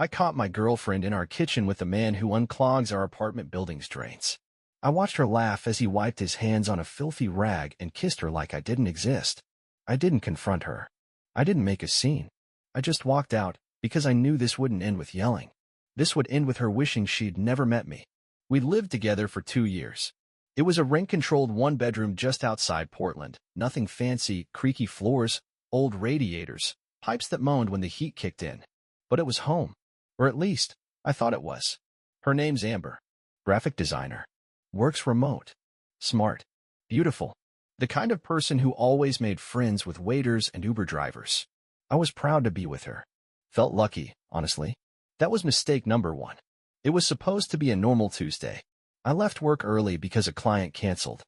I caught my girlfriend in our kitchen with the man who unclogs our apartment building's drains. I watched her laugh as he wiped his hands on a filthy rag and kissed her like I didn't exist. I didn't confront her. I didn't make a scene. I just walked out because I knew this wouldn't end with yelling. This would end with her wishing she'd never met me. We lived together for 2 years. It was a rent-controlled one-bedroom just outside Portland. Nothing fancy, creaky floors, old radiators, pipes that moaned when the heat kicked in. But it was home. Or at least, I thought it was. Her name's Amber. Graphic designer. Works remote. Smart. Beautiful. The kind of person who always made friends with waiters and Uber drivers. I was proud to be with her. Felt lucky, honestly. That was mistake number 1. It was supposed to be a normal Tuesday. I left work early because a client canceled.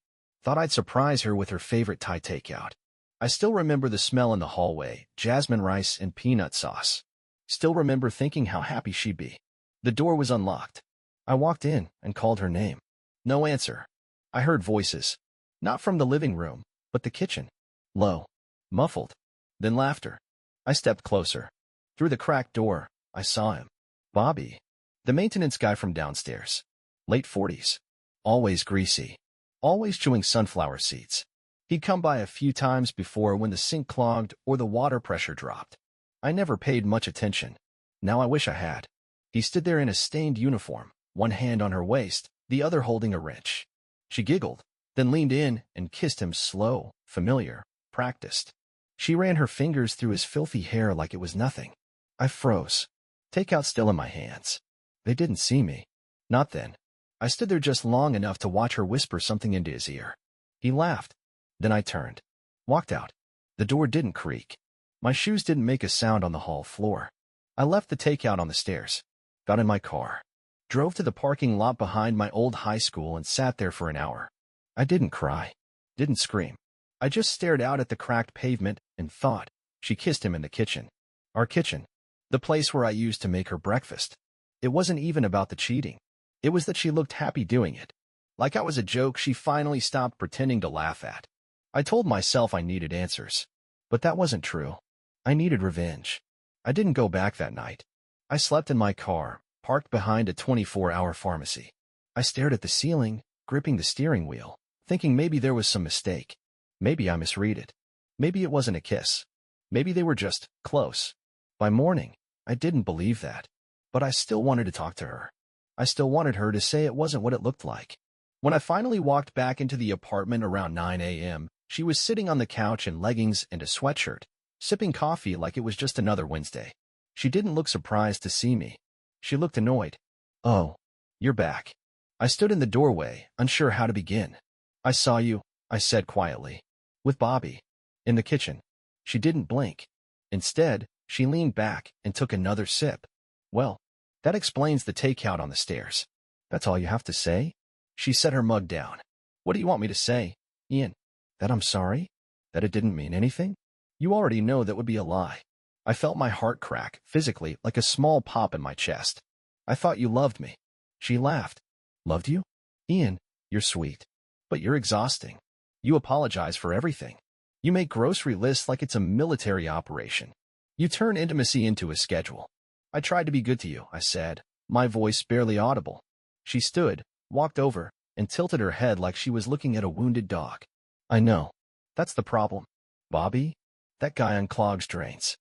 Thought I'd surprise her with her favorite Thai takeout. I still remember the smell in the hallway, jasmine rice and peanut sauce. Still remember thinking how happy she'd be. The door was unlocked. I walked in and called her name. No answer. I heard voices. Not from the living room, but the kitchen. Low. Muffled. Then laughter. I stepped closer. Through the cracked door, I saw him. Bobby. The maintenance guy from downstairs. Late 40s. Always greasy. Always chewing sunflower seeds. He'd come by a few times before when the sink clogged or the water pressure dropped. I never paid much attention. Now I wish I had. He stood there in a stained uniform, one hand on her waist, the other holding a wrench. She giggled, then leaned in and kissed him slow, familiar, practiced. She ran her fingers through his filthy hair like it was nothing. I froze. Takeout still in my hands. They didn't see me. Not then. I stood there just long enough to watch her whisper something into his ear. He laughed. Then I turned. Walked out. The door didn't creak. My shoes didn't make a sound on the hall floor. I left the takeout on the stairs. Got in my car. Drove to the parking lot behind my old high school and sat there for an hour. I didn't cry. Didn't scream. I just stared out at the cracked pavement and thought. She kissed him in the kitchen. Our kitchen. The place where I used to make her breakfast. It wasn't even about the cheating. It was that she looked happy doing it. Like I was a joke she finally stopped pretending to laugh at. I told myself I needed answers. But that wasn't true. I needed revenge. I didn't go back that night. I slept in my car, parked behind a 24-hour pharmacy. I stared at the ceiling, gripping the steering wheel, thinking maybe there was some mistake. Maybe I misread it. Maybe it wasn't a kiss. Maybe they were just close. By morning, I didn't believe that. But I still wanted to talk to her. I still wanted her to say it wasn't what it looked like. When I finally walked back into the apartment around 9 a.m., she was sitting on the couch in leggings and a sweatshirt, sipping coffee like it was just another Wednesday. She didn't look surprised to see me. She looked annoyed. Oh, you're back. I stood in the doorway, unsure how to begin. I saw you, I said quietly. With Bobby. In the kitchen. She didn't blink. Instead, she leaned back and took another sip. Well, that explains the takeout on the stairs. That's all you have to say? She set her mug down. What do you want me to say, Ian? That I'm sorry? That it didn't mean anything? You already know that would be a lie. I felt my heart crack, physically, like a small pop in my chest. I thought you loved me. She laughed. Loved you? Ian, you're sweet. But you're exhausting. You apologize for everything. You make grocery lists like it's a military operation. You turn intimacy into a schedule. I tried to be good to you, I said, my voice barely audible. She stood, walked over, and tilted her head like she was looking at a wounded dog. I know. That's the problem. Bobby? That guy unclogs drains.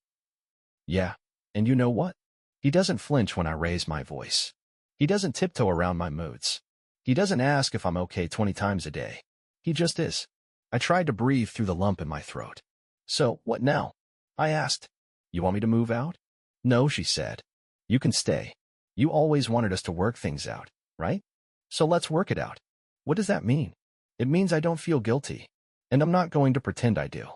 Yeah, and you know what? He doesn't flinch when I raise my voice. He doesn't tiptoe around my moods. He doesn't ask if I'm okay 20 times a day. He just is. I tried to breathe through the lump in my throat. So, what now? I asked. You want me to move out? No, she said. You can stay. You always wanted us to work things out, right? So let's work it out. What does that mean? It means I don't feel guilty. And I'm not going to pretend I do.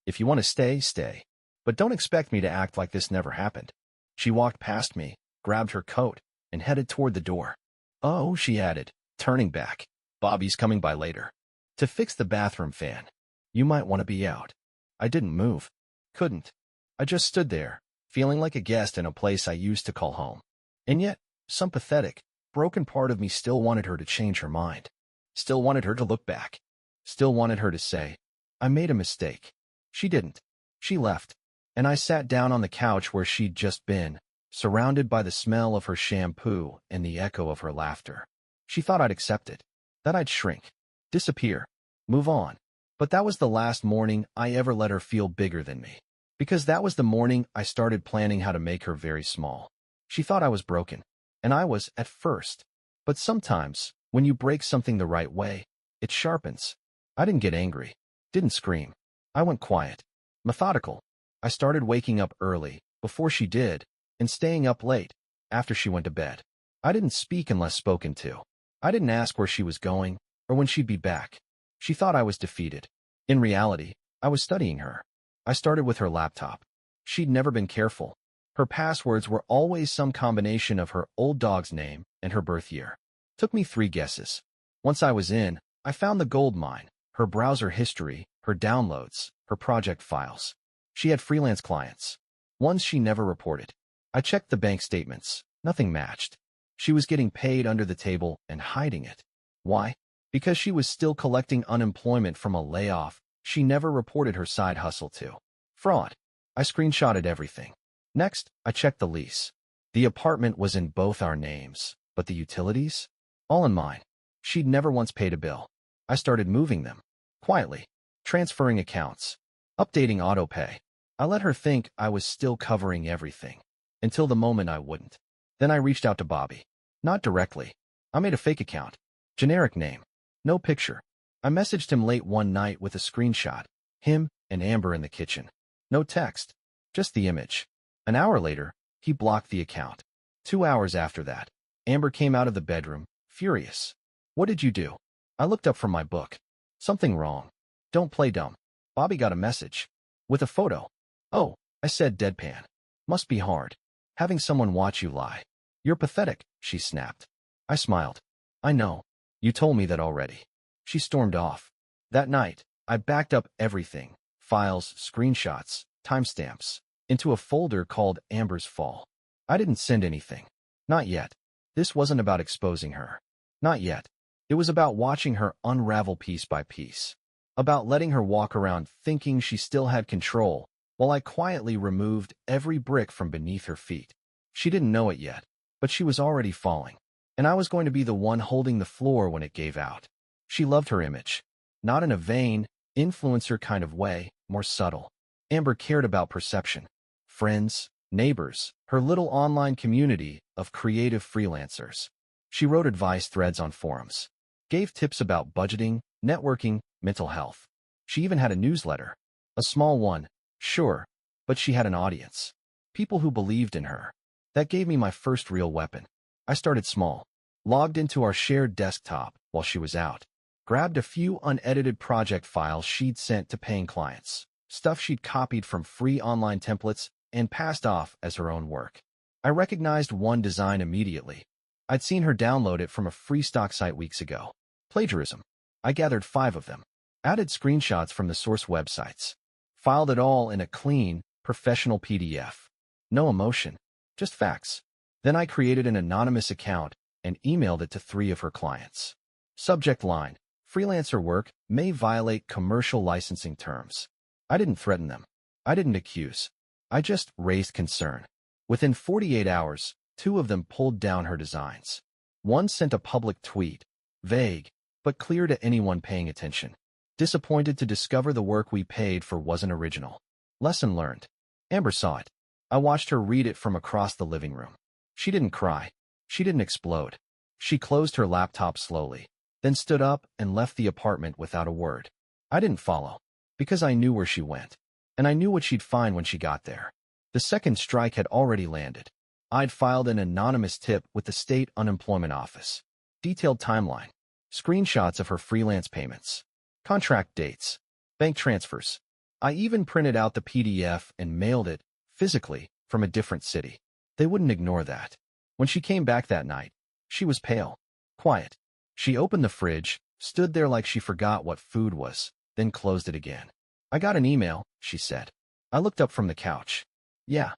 If you want to stay, stay. But don't expect me to act like this never happened. She walked past me, grabbed her coat, and headed toward the door. Oh, she added, turning back. Bobby's coming by later. To fix the bathroom fan. You might want to be out. I didn't move. Couldn't. I just stood there, feeling like a guest in a place I used to call home. And yet, some pathetic, broken part of me still wanted her to change her mind. Still wanted her to look back. Still wanted her to say, I made a mistake. She didn't. She left. And I sat down on the couch where she'd just been, surrounded by the smell of her shampoo and the echo of her laughter. She thought I'd accept it, that I'd shrink, disappear, move on. But that was the last morning I ever let her feel bigger than me. Because that was the morning I started planning how to make her very small. She thought I was broken, and I was at first. But sometimes, when you break something the right way, it sharpens. I didn't get angry, didn't scream. I went quiet, methodical. I started waking up early, before she did, and staying up late, after she went to bed. I didn't speak unless spoken to. I didn't ask where she was going, or when she'd be back. She thought I was defeated. In reality, I was studying her. I started with her laptop. She'd never been careful. Her passwords were always some combination of her old dog's name and her birth year. Took me 3 guesses. Once I was in, I found the gold mine, her browser history, her downloads, her project files. She had freelance clients, ones she never reported. I checked the bank statements. Nothing matched. She was getting paid under the table and hiding it. Why? Because she was still collecting unemployment from a layoff she never reported her side hustle to. Fraud. I screenshotted everything. Next, I checked the lease. The apartment was in both our names, but the utilities? All in mine. She'd never once paid a bill. I started moving them. Quietly. Transferring accounts. Updating autopay. I let her think I was still covering everything. Until the moment I wouldn't. Then I reached out to Bobby. Not directly. I made a fake account. Generic name. No picture. I messaged him late one night with a screenshot. Him and Amber in the kitchen. No text. Just the image. An hour later, he blocked the account. 2 hours after that, Amber came out of the bedroom, furious. What did you do? I looked up from my book. Something wrong. Don't play dumb. Bobby got a message. With a photo. Oh, I said deadpan. Must be hard. Having someone watch you lie. You're pathetic, she snapped. I smiled. I know. You told me that already. She stormed off. That night, I backed up everything, files, screenshots, timestamps, into a folder called Amber's Fall. I didn't send anything. Not yet. This wasn't about exposing her. Not yet. It was about watching her unravel piece by piece. About letting her walk around thinking she still had control, while I quietly removed every brick from beneath her feet. She didn't know it yet, but she was already falling. And I was going to be the one holding the floor when it gave out. She loved her image. Not in a vain, influencer kind of way, more subtle. Amber cared about perception. Friends, neighbors, her little online community of creative freelancers. She wrote advice threads on forums. Gave tips about budgeting, networking, mental health. She even had a newsletter. A small one, sure, but she had an audience. People who believed in her. That gave me my first real weapon. I started small. Logged into our shared desktop while she was out. Grabbed a few unedited project files she'd sent to paying clients. Stuff she'd copied from free online templates and passed off as her own work. I recognized one design immediately. I'd seen her download it from a free stock site weeks ago. Plagiarism. I gathered 5 of them. Added screenshots from the source websites. Filed it all in a clean, professional PDF. No emotion. Just facts. Then I created an anonymous account and emailed it to 3 of her clients. Subject line. Freelancer work may violate commercial licensing terms. I didn't threaten them. I didn't accuse. I just raised concern. Within 48 hours, 2 of them pulled down her designs. One sent a public tweet, vague, but clear to anyone paying attention. Disappointed to discover the work we paid for wasn't original. Lesson learned. Amber saw it. I watched her read it from across the living room. She didn't cry. She didn't explode. She closed her laptop slowly, then stood up and left the apartment without a word. I didn't follow, because I knew where she went, and I knew what she'd find when she got there. The second strike had already landed. I'd filed an anonymous tip with the state unemployment office. Detailed timeline. Screenshots of her freelance payments. Contract dates. Bank transfers. I even printed out the PDF and mailed it, physically, from a different city. They wouldn't ignore that. When she came back that night, she was pale. Quiet. She opened the fridge, stood there like she forgot what food was, then closed it again. I got an email, she said. I looked up from the couch. Yeah.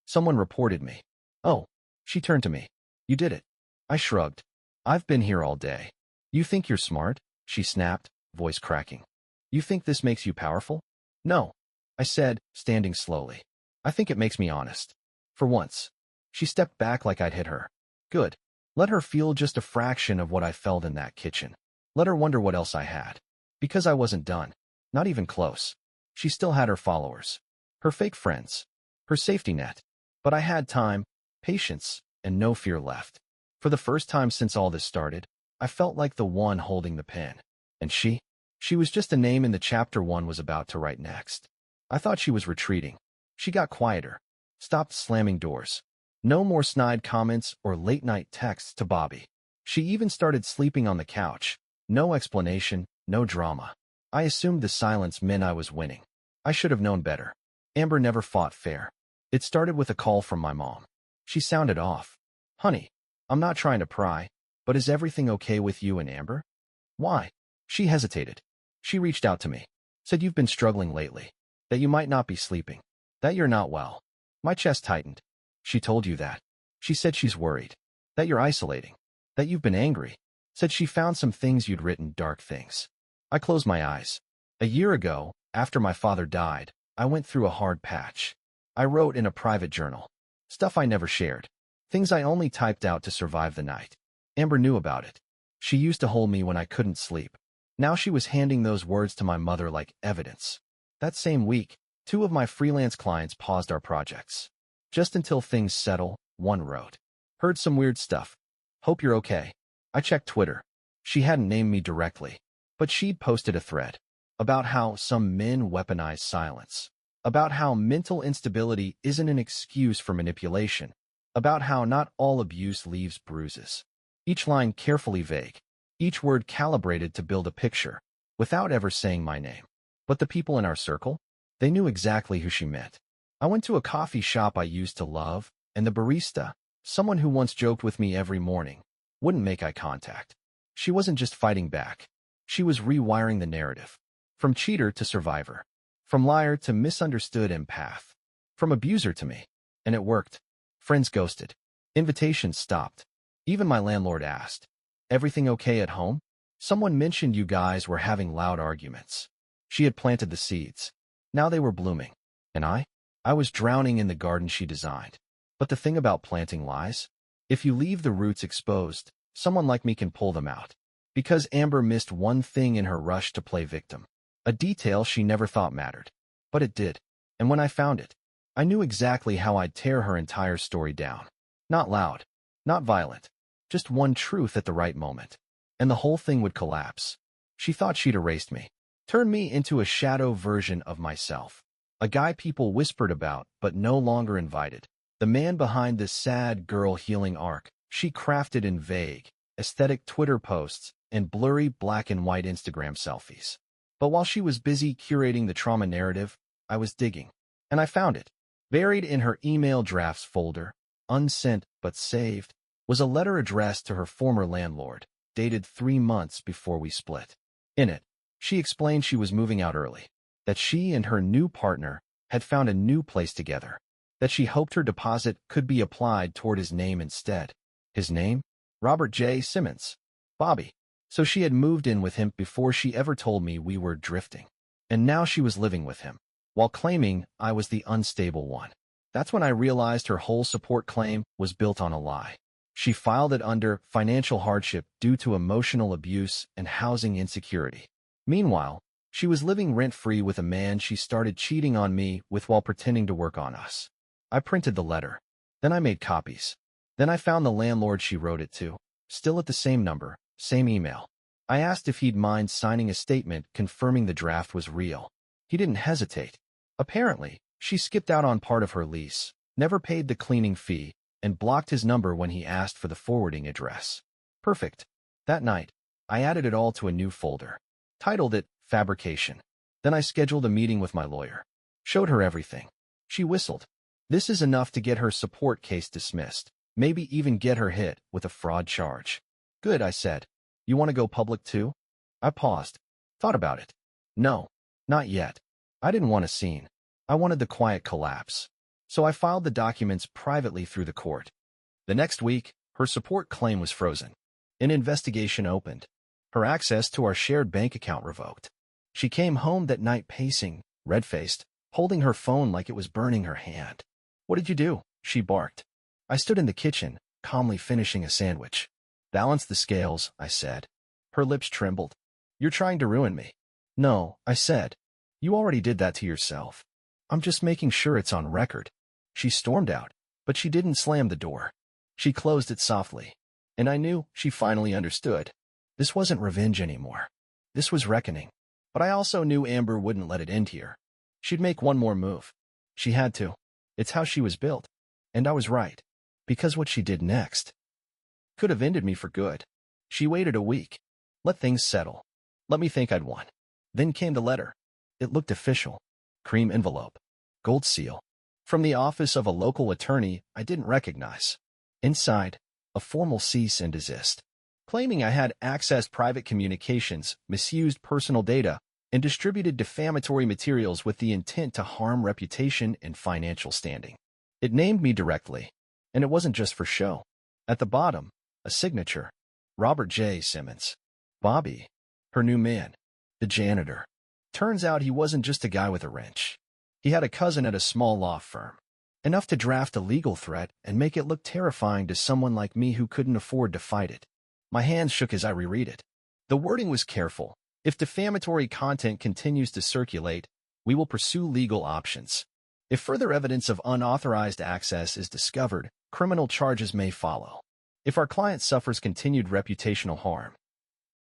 Someone reported me. Oh. She turned to me. You did it. I shrugged. I've been here all day. You think you're smart? She snapped, voice cracking. You think this makes you powerful? No. I said, standing slowly. I think it makes me honest. For once. She stepped back like I'd hit her. Good. Let her feel just a fraction of what I felt in that kitchen. Let her wonder what else I had. Because I wasn't done. Not even close. She still had her followers. Her fake friends. Her safety net. But I had time, patience, and no fear left. For the first time since all this started, I felt like the one holding the pen. And she was just a name in the chapter one was about to write next. I thought she was retreating. She got quieter. Stopped slamming doors. No more snide comments or late-night texts to Bobby. She even started sleeping on the couch. No explanation, no drama. I assumed the silence meant I was winning. I should have known better. Amber never fought fair. It started with a call from my mom. She sounded off. Honey, I'm not trying to pry, but is everything okay with you and Amber? Why? She hesitated. She reached out to me. Said you've been struggling lately. That you might not be sleeping. That you're not well. My chest tightened. She told you that. She said she's worried. That you're isolating. That you've been angry. Said she found some things you'd written, dark things. I closed my eyes. A year ago, after my father died, I went through a hard patch. I wrote in a private journal. Stuff I never shared. Things I only typed out to survive the night. Amber knew about it. She used to hold me when I couldn't sleep. Now she was handing those words to my mother like evidence. That same week, 2 of my freelance clients paused our projects. Just until things settle, one wrote. Heard some weird stuff. Hope you're okay. I checked Twitter. She hadn't named me directly, but she'd posted a thread about how some men weaponize silence, about how mental instability isn't an excuse for manipulation, about how not all abuse leaves bruises. Each line carefully vague, each word calibrated to build a picture, without ever saying my name. But the people in our circle, they knew exactly who she meant. I went to a coffee shop I used to love, and the barista, someone who once joked with me every morning, wouldn't make eye contact. She wasn't just fighting back. She was rewiring the narrative. From cheater to survivor. From liar to misunderstood empath. From abuser to me. And it worked. Friends ghosted. Invitations stopped. Even my landlord asked, "Everything okay at home?" Someone mentioned you guys were having loud arguments. She had planted the seeds. Now they were blooming. And I was drowning in the garden she designed. But the thing about planting lies? If you leave the roots exposed, someone like me can pull them out. Because Amber missed one thing in her rush to play victim. A detail she never thought mattered. But it did. And when I found it, I knew exactly how I'd tear her entire story down. Not loud. Not violent. Just one truth at the right moment. And the whole thing would collapse. She thought she'd erased me. Turned me into a shadow version of myself. A guy people whispered about, but no longer invited. The man behind this sad girl healing arc, she crafted in vague, aesthetic Twitter posts and blurry black and white Instagram selfies. But while she was busy curating the trauma narrative, I was digging. And I found it. Buried in her email drafts folder, unsent but saved, was a letter addressed to her former landlord, dated 3 months before we split. In it, she explained she was moving out early, that she and her new partner had found a new place together, that she hoped her deposit could be applied toward his name instead. His name? Robert J. Simmons. Bobby. So she had moved in with him before she ever told me we were drifting. And now she was living with him, while claiming I was the unstable one. That's when I realized her whole support claim was built on a lie. She filed it under financial hardship due to emotional abuse and housing insecurity. Meanwhile, she was living rent-free with a man she started cheating on me with while pretending to work on us. I printed the letter. Then I made copies. Then I found the landlord she wrote it to, still at the same number, same email. I asked if he'd mind signing a statement confirming the draft was real. He didn't hesitate. Apparently, she skipped out on part of her lease, never paid the cleaning fee, and blocked his number when he asked for the forwarding address. Perfect. That night, I added it all to a new folder. Titled it Fabrication. Then I scheduled a meeting with my lawyer. Showed her everything. She whistled. This is enough to get her support case dismissed, maybe even get her hit with a fraud charge. Good, I said. You want to go public too? I paused. Thought about it. No, not yet. I didn't want a scene. I wanted the quiet collapse. So I filed the documents privately through the court. The next week, her support claim was frozen. An investigation opened. Her access to our shared bank account revoked. She came home that night pacing, red-faced, holding her phone like it was burning her hand. What did you do? She barked. I stood in the kitchen, calmly finishing a sandwich. Balance the scales, I said. Her lips trembled. You're trying to ruin me. No, I said. You already did that to yourself. I'm just making sure it's on record. She stormed out, but she didn't slam the door. She closed it softly, and I knew she finally understood. This wasn't revenge anymore. This was reckoning. But I also knew Amber wouldn't let it end here. She'd make one more move. She had to. It's how she was built. And I was right. Because what she did next could have ended me for good. She waited a week. Let things settle. Let me think I'd won. Then came the letter. It looked official. Cream envelope. Gold seal. From the office of a local attorney I didn't recognize. Inside, a formal cease and desist, claiming I had accessed private communications, misused personal data, and distributed defamatory materials with the intent to harm reputation and financial standing. It named me directly, and it wasn't just for show. At the bottom, a signature. Robert J. Simmons. Bobby, her new man, the janitor. Turns out he wasn't just a guy with a wrench. He had a cousin at a small law firm. Enough to draft a legal threat and make it look terrifying to someone like me who couldn't afford to fight it. My hands shook as I reread it. The wording was careful. If defamatory content continues to circulate, we will pursue legal options. If further evidence of unauthorized access is discovered, criminal charges may follow. If our client suffers continued reputational harm.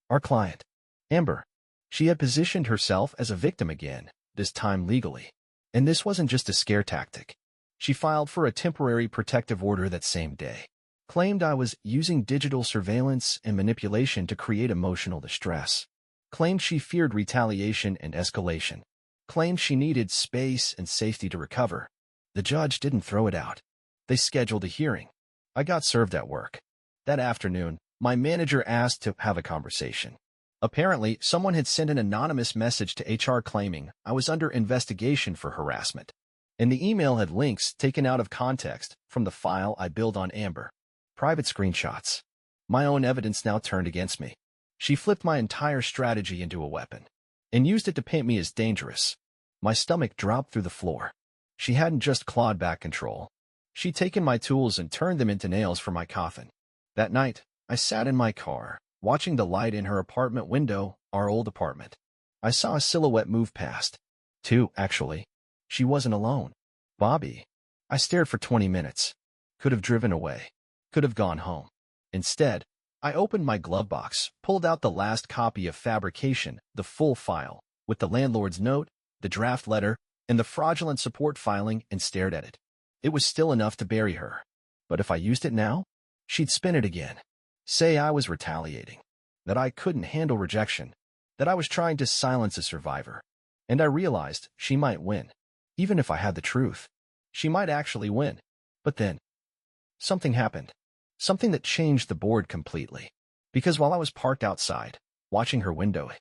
Our client, Amber. She had positioned herself as a victim again, this time legally. And this wasn't just a scare tactic. She filed for a temporary protective order that same day. Claimed I was using digital surveillance and manipulation to create emotional distress. Claimed she feared retaliation and escalation. Claimed she needed space and safety to recover. The judge didn't throw it out. They scheduled a hearing. I got served at work. That afternoon, my manager asked to have a conversation. Apparently, someone had sent an anonymous message to HR claiming I was under investigation for harassment. And the email had links taken out of context from the file I built on Amber. Private screenshots. My own evidence now turned against me. She flipped my entire strategy into a weapon and used it to paint me as dangerous. My stomach dropped through the floor. She hadn't just clawed back control. She'd taken my tools and turned them into nails for my coffin. That night, I sat in my car, watching the light in her apartment window, our old apartment. I saw a silhouette move past. Two, actually. She wasn't alone. Bobby. I stared for 20 minutes. Could have driven away. Could have gone home. Instead, I opened my glove box, pulled out the last copy of Fabrication, the full file, with the landlord's note, the draft letter, and the fraudulent support filing, and stared at it. It was still enough to bury her. But if I used it now, she'd spin it again. Say I was retaliating. That I couldn't handle rejection. That I was trying to silence a survivor. And I realized she might win. Even if I had the truth, she might actually win. But then, something happened. Something that changed the board completely. Because while I was parked outside, watching her window,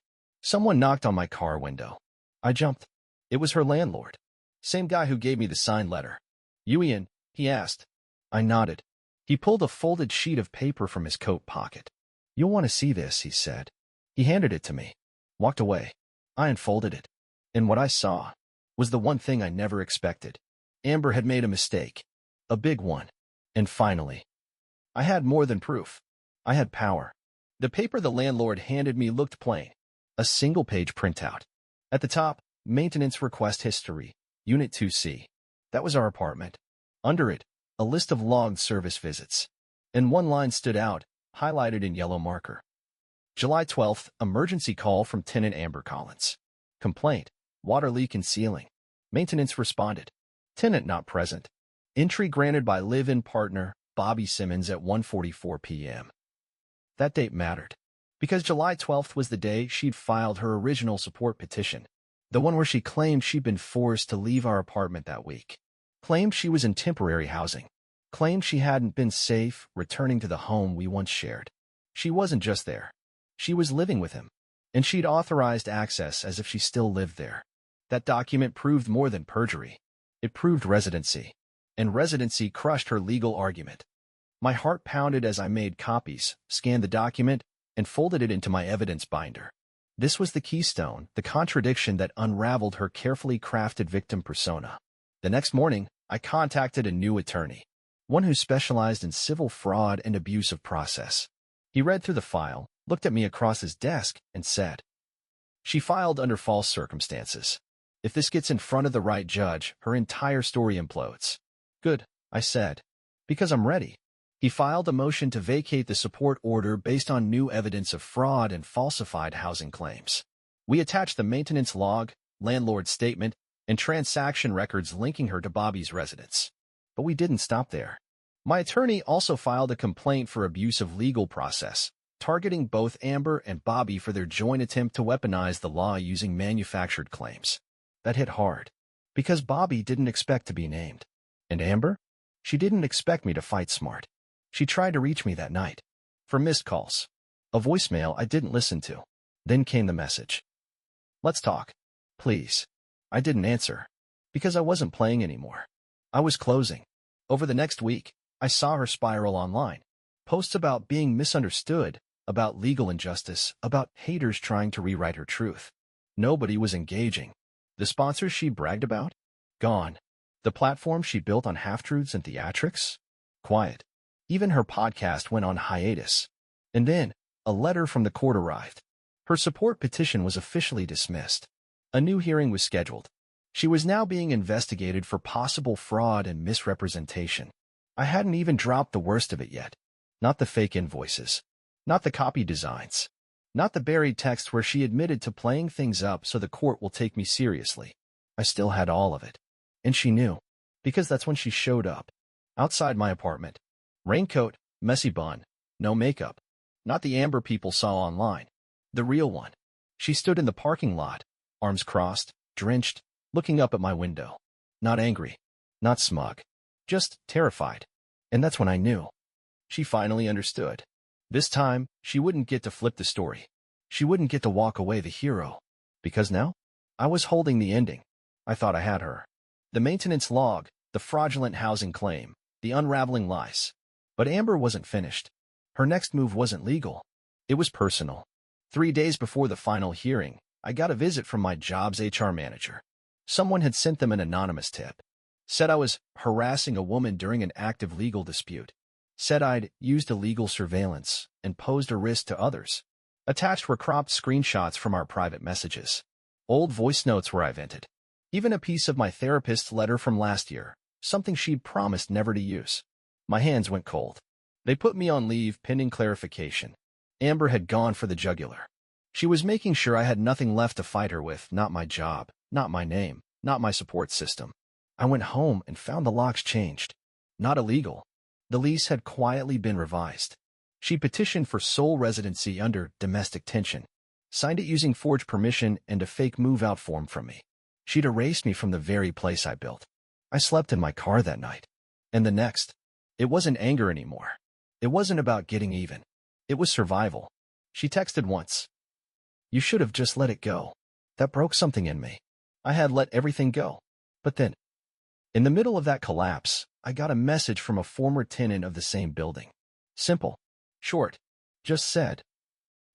someone knocked on my car window. I jumped. It was her landlord. Same guy who gave me the signed letter. "You Ian?" he asked. I nodded. He pulled a folded sheet of paper from his coat pocket. "You'll want to see this," he said. He handed it to me. Walked away. I unfolded it. And what I saw was the one thing I never expected. Amber had made a mistake. A big one. And finally, I had more than proof. I had power. The paper the landlord handed me looked plain. A single-page printout. At the top, Maintenance Request History, Unit 2C. That was our apartment. Under it, a list of logged service visits. And one line stood out, highlighted in yellow marker. July 12th, emergency call from tenant Amber Collins. Complaint, water leak in ceiling. Maintenance responded. Tenant not present. Entry granted by live-in partner, Bobby Simmons at 1:44 p.m. That date mattered, because July 12th was the day she'd filed her original support petition, the one where she claimed she'd been forced to leave our apartment that week. Claimed she was in temporary housing. Claimed she hadn't been safe returning to the home we once shared. She wasn't just there. She was living with him. And she'd authorized access as if she still lived there. That document proved more than perjury. It proved residency. And residency crushed her legal argument. My heart pounded as I made copies, scanned the document, and folded it into my evidence binder. This was the keystone, the contradiction that unraveled her carefully crafted victim persona. The next morning, I contacted a new attorney. one who specialized in civil fraud and abuse of process. He read through the file, looked at me across his desk, and said, "She filed under false circumstances. If this gets in front of the right judge, her entire story implodes." "Good," I said, "because I'm ready." He filed a motion to vacate the support order based on new evidence of fraud and falsified housing claims. We attached the maintenance log, landlord statement, and transaction records linking her to Bobby's residence. But we didn't stop there. My attorney also filed a complaint for abuse of legal process, targeting both Amber and Bobby for their joint attempt to weaponize the law using manufactured claims. That hit hard, because Bobby didn't expect to be named. And Amber? She didn't expect me to fight smart. She tried to reach me that night. For missed calls. A voicemail I didn't listen to. Then came the message. "Let's talk. Please." I didn't answer. Because I wasn't playing anymore. I was closing. Over the next week, I saw her spiral online. Posts about being misunderstood, about legal injustice, about haters trying to rewrite her truth. Nobody was engaging. The sponsors she bragged about? Gone. The platform she built on half-truths and theatrics? Quiet. Even her podcast went on hiatus. And then, a letter from the court arrived. Her support petition was officially dismissed. A new hearing was scheduled. She was now being investigated for possible fraud and misrepresentation. I hadn't even dropped the worst of it yet. Not the fake invoices. Not the copy designs. Not the buried text where she admitted to playing things up so the court will take me seriously. I still had all of it. And she knew. Because that's when she showed up. Outside my apartment. Raincoat, messy bun, no makeup. Not the Amber people saw online. The real one. She stood in the parking lot, arms crossed, drenched, looking up at my window. Not angry. Not smug. Just terrified. And that's when I knew. She finally understood. This time, she wouldn't get to flip the story. She wouldn't get to walk away the hero. Because now, I was holding the ending. I thought I had her. The maintenance log, the fraudulent housing claim, the unraveling lies. But Amber wasn't finished. Her next move wasn't legal. It was personal. 3 days before the final hearing, I got a visit from my job's HR manager. Someone had sent them an anonymous tip. Said I was harassing a woman during an active legal dispute. Said I'd used illegal surveillance and posed a risk to others. Attached were cropped screenshots from our private messages. Old voice notes where I vented. Even a piece of my therapist's letter from last year, something she'd promised never to use. My hands went cold. They put me on leave pending clarification. Amber had gone for the jugular. She was making sure I had nothing left to fight her with, not my job, not my name, not my support system. I went home and found the locks changed. Not illegal. The lease had quietly been revised. She petitioned for sole residency under domestic tension, signed it using forged permission and a fake move-out form from me. She'd erased me from the very place I built. I slept in my car that night. And the next. It wasn't anger anymore. It wasn't about getting even. It was survival. She texted once. "You should have just let it go." That broke something in me. I had let everything go. But then, in the middle of that collapse, I got a message from a former tenant of the same building. Simple. Short. Just said,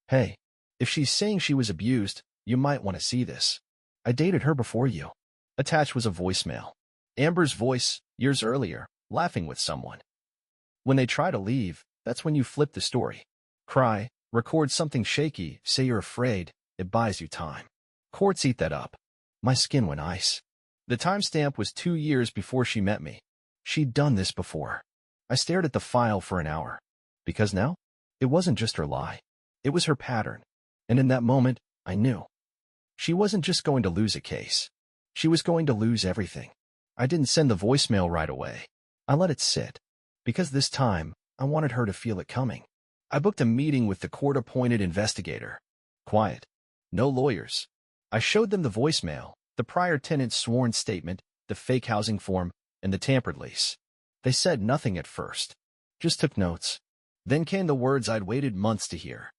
"Hey, if she's saying she was abused, you might want to see this. I dated her before you." Attached was a voicemail. Amber's voice, years earlier, laughing with someone. When they try to leave, that's when you flip the story. Cry, record something shaky, say you're afraid, it buys you time. Courts eat that up. My skin went ice. The timestamp was 2 years before she met me. She'd done this before. I stared at the file for an hour. Because now, it wasn't just her lie. It was her pattern. And in that moment, I knew. She wasn't just going to lose a case. She was going to lose everything. I didn't send the voicemail right away. I let it sit. Because this time, I wanted her to feel it coming. I booked a meeting with the court-appointed investigator. Quiet. No lawyers. I showed them the voicemail, the prior tenant's sworn statement, the fake housing form, and the tampered lease. They said nothing at first. Just took notes. Then came the words I'd waited months to hear.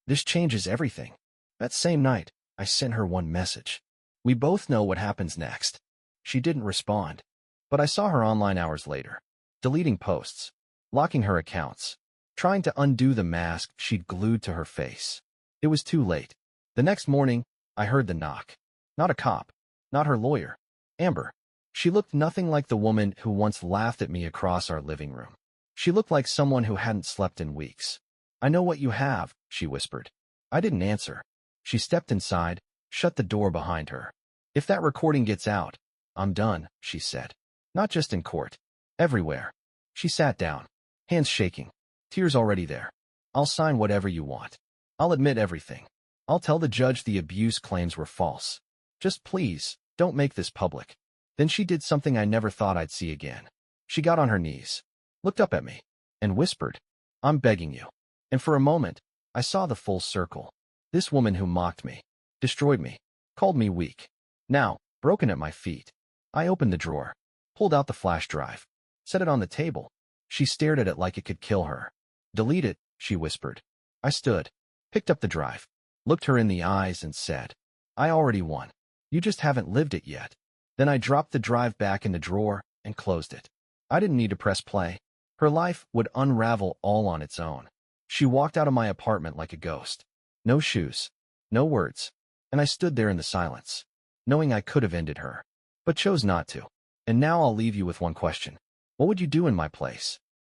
"This changes everything." That same night, I sent her one message. We both know what happens next. She didn't respond. But I saw her online hours later, deleting posts, locking her accounts, trying to undo the mask she'd glued to her face. It was too late. The next morning, I heard the knock. Not a cop. Not her lawyer. Amber. She looked nothing like the woman who once laughed at me across our living room. She looked like someone who hadn't slept in weeks. "I know what you have," she whispered. I didn't answer. She stepped inside, shut the door behind her. "If that recording gets out, I'm done," she said. "Not just in court. Everywhere." She sat down, hands shaking, tears already there. "I'll sign whatever you want. I'll admit everything. I'll tell the judge the abuse claims were false. Just please, don't make this public." Then she did something I never thought I'd see again. She got on her knees, looked up at me, and whispered, "I'm begging you." And for a moment, I saw the full circle. This woman who mocked me, destroyed me, called me weak, now, broken at my feet. I opened the drawer, pulled out the flash drive, set it on the table. She stared at it like it could kill her. "Delete it," she whispered. I stood, picked up the drive, looked her in the eyes and said, "I already won. You just haven't lived it yet." Then I dropped the drive back in the drawer and closed it. I didn't need to press play. Her life would unravel all on its own. She walked out of my apartment like a ghost. No shoes, no words, and I stood there in the silence, knowing I could have ended her, but chose not to. And now I'll leave you with one question. What would you do in my place?